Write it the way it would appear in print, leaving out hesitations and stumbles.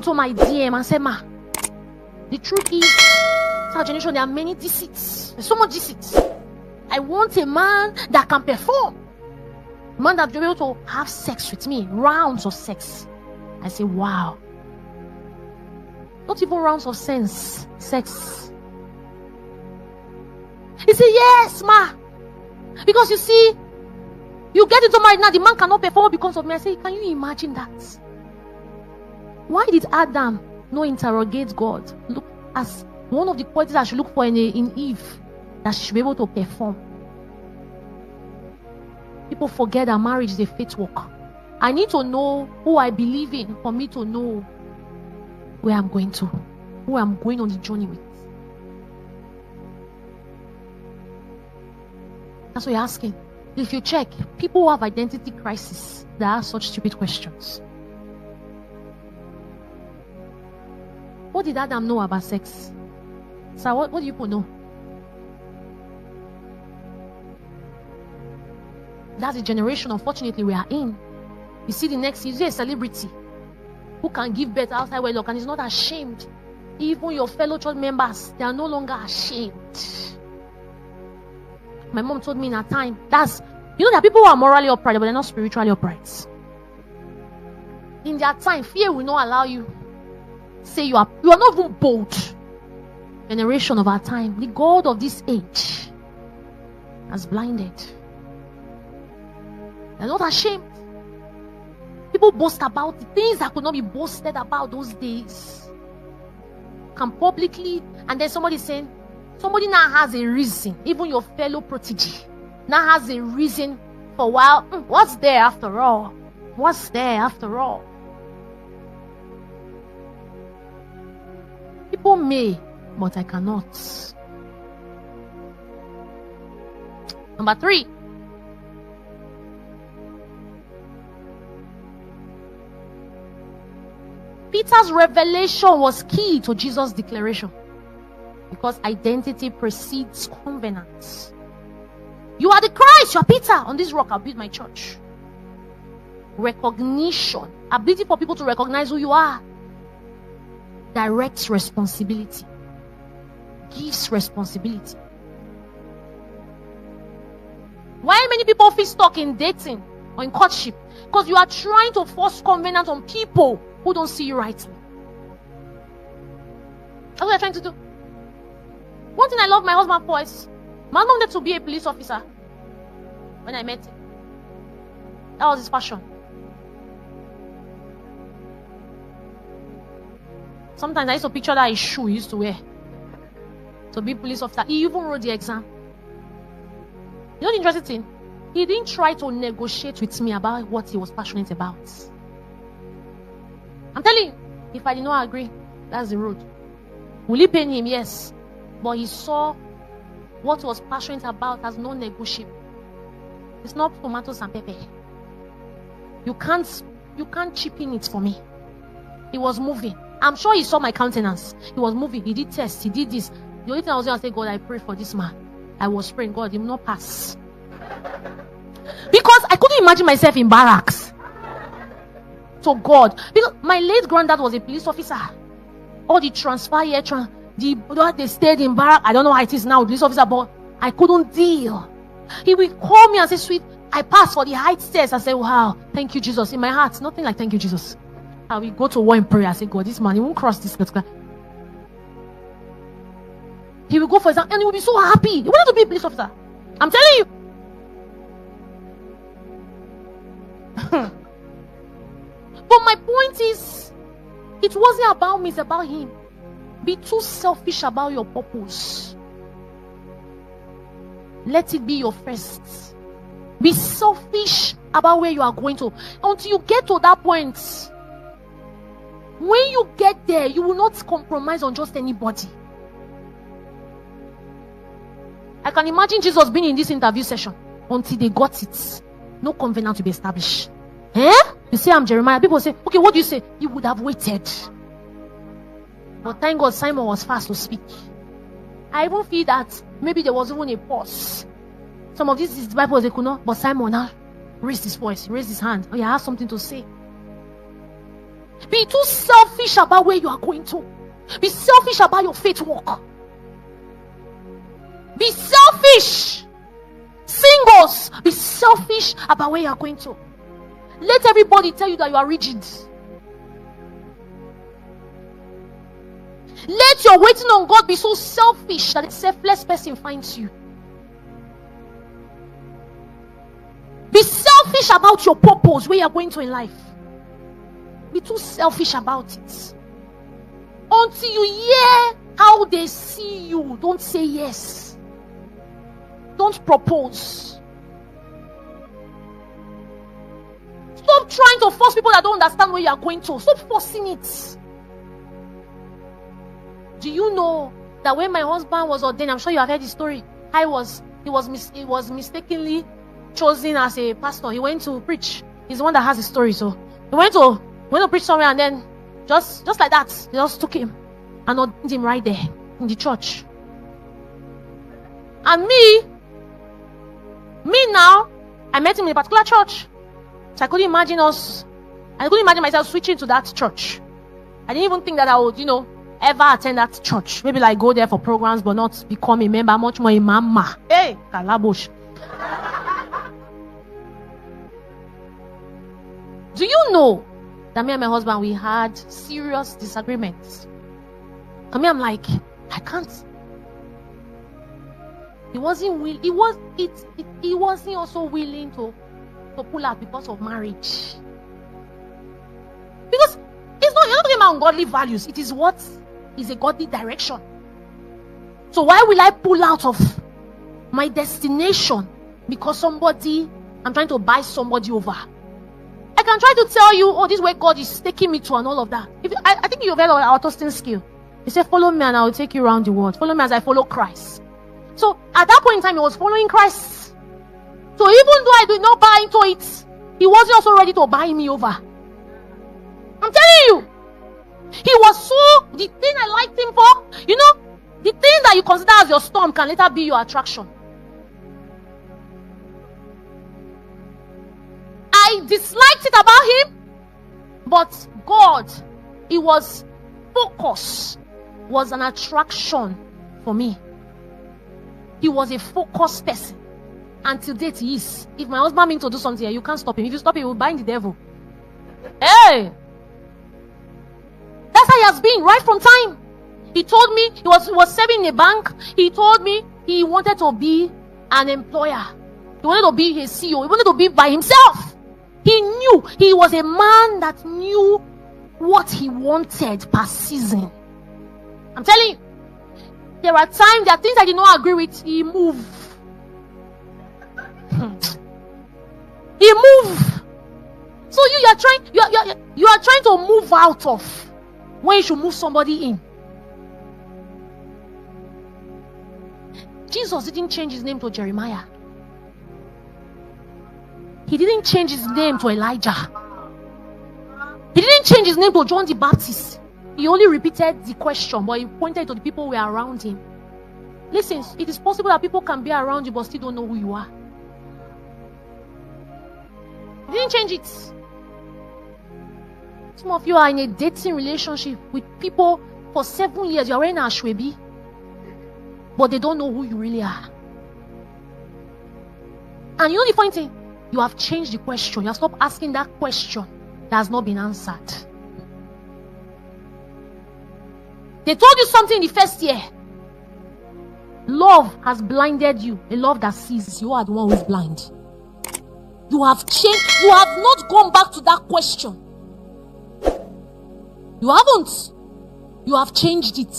onto my DM and said, Ma, the truth is, in our generation, there are many deceits. There's so much deceit. I want a man that can perform. A man that will be able to have sex with me. Rounds of sex. I say, wow. Not even rounds of sex. He said, yes, ma. Because you see, you get into marriage now, the man cannot perform because of me. I say, can you imagine that? Why did Adam not interrogate God? Look, as one of the qualities I should look for in Eve, that she should be able to perform. People forget that marriage is a faith walk. I need to know who I believe in for me to know where I'm going to, who I'm going on the journey with. That's what you're asking. If you check, people who have identity crisis, they ask such stupid questions. What did Adam know about sex? So what do you people know? That's the generation, unfortunately, we are in. You see the next, you see a celebrity who can give birth outside wedlock and is not ashamed. Even your fellow church members, they are no longer ashamed. My mom told me in her time, that people who are morally upright, but they're not spiritually upright. In their time, fear will not allow you. Say you are not even bold. Generation of our time, the God of this age has blinded. They're not ashamed. People boast about the things that could not be boasted about those days. Come publicly, and then somebody saying, somebody now has a reason, even your fellow protege now has a reason for, well, what's there after all? What's there after all? People may, but I cannot. Number 3. Peter's revelation was key to Jesus' declaration. Because identity precedes covenant. You are the Christ, you are Peter. On this rock I'll build my church. Recognition, ability for people to recognize who you are, directs responsibility, gives responsibility. Why many people feel stuck in dating or in courtship? Because you are trying to force covenant on people who don't see you rightly. That's what you're trying to do. One thing I love my husband for is, my husband wanted to be a police officer when I met him. That was his passion. Sometimes I used to picture that his shoe he used to wear to be a police officer. He even wrote the exam. You know the interesting thing? He didn't try to negotiate with me about what he was passionate about. I'm telling you, if I did not agree, that's the road. Will it pain him? Yes. But he saw what he was passionate about as non-negotiable. It's not tomatoes and pepper. You can't chip in it for me. He was moving. I'm sure he saw my countenance. He was moving. He did tests. He did this. The only thing I was going to say, God, I pray for this man. I was praying, God, he will not pass. Because I couldn't imagine myself in barracks. So God, because my late granddad was a police officer. All the transfer here, they stayed in barrack. I don't know how it is now, police officer, but I couldn't deal. He will call me and say, sweet, I passed for the height stairs. I say, wow, thank you, Jesus. In my heart, nothing like thank you, Jesus. I will go to war in prayer. I say, God, this man, he won't cross this particular. He will go for exam and he will be so happy. He wanted to be a police officer. I'm telling you. But my point is, it wasn't about me, it's about him. Be too selfish about your purpose. Let it be your first. Be selfish about where you are going to. Until you get to that point. When you get there, you will not compromise on just anybody. I can imagine Jesus being in this interview session until they got it. No covenant to be established. You say I'm Jeremiah. People say, okay, what do you say? You would have waited. But thank God Simon was fast to speak. I even feel that maybe there was even a pause. Some of these disciples, they could not. But Simon now raised his voice, raised his hand. Oh, yeah, I have something to say. Be too selfish about where you are going to. Be selfish about your faith walk. Be selfish. Singles, be selfish about where you are going to. Let everybody tell you that you are rigid. Let your waiting on God be so selfish that a selfless person finds you. Be selfish about your purpose, where you are going to in life. Be too selfish about it. Until you hear how they see you, don't say yes. Don't propose. Stop trying to force people that don't understand where you are going to. Stop forcing it. Do you know that when my husband was ordained, I'm sure you have heard the story, he was mistakenly chosen as a pastor. He went to preach. He's the one that has the story. So he went to preach somewhere, and then just like that, they just took him and ordained him right there in the church. And me now, I met him in a particular church. So I couldn't imagine myself switching to that church. I didn't even think that I would, ever attend that church. Maybe like go there for programs, but not become a member, much more a mama. Hey, Kalabosh. Do you know that me and my husband, we had serious disagreements? And me, I'm like, I can't. He wasn't also willing to pull out because of marriage. Because you're not talking about ungodly values. It is what is a godly direction. So why will I pull out of my destination because I'm trying to buy somebody over? I can try to tell you, this is where God is taking me to and all of that. I think you've heard of our Austin skill. He said, follow me and I will take you around the world. Follow me as I follow Christ. So at that point in time, he was following Christ. So even though I did not buy into it, he wasn't also ready to buy me over. I'm telling you. He was the thing I liked him for, the thing that you consider as your storm can later be your attraction. I disliked it about him, but God, focus was an attraction for me. He was a focused person. Until date he is. If my husband means to do something, you can't stop him. If you stop him, he will bind the devil. Hey! That's how he has been right from time. He told me he was serving in a bank. He told me he wanted to be an employer. He wanted to be a CEO. He wanted to be by himself. He knew. He was a man that knew what he wanted per season. I'm telling you, there are things I did not agree with. He moved. He moved. So you are trying to move out of when you should move somebody in. Jesus didn't change his name to Jeremiah. He didn't change his name to Elijah. He didn't change his name to John the Baptist. He only repeated the question, but he pointed to the people who were around him. Listen, it is possible that people can be around you but still don't know who you are. He didn't change it. Some of you are in a dating relationship with people for 7 years. You are wearing a ashwebi, but they don't know who you really are. And you know the funny thing? You have changed the question. You have stopped asking that question that has not been answered. They told you something in the first year. Love has blinded you. A love that sees. You are the one who is blind. You have changed. You have not gone back to that question. You haven't. You have changed it.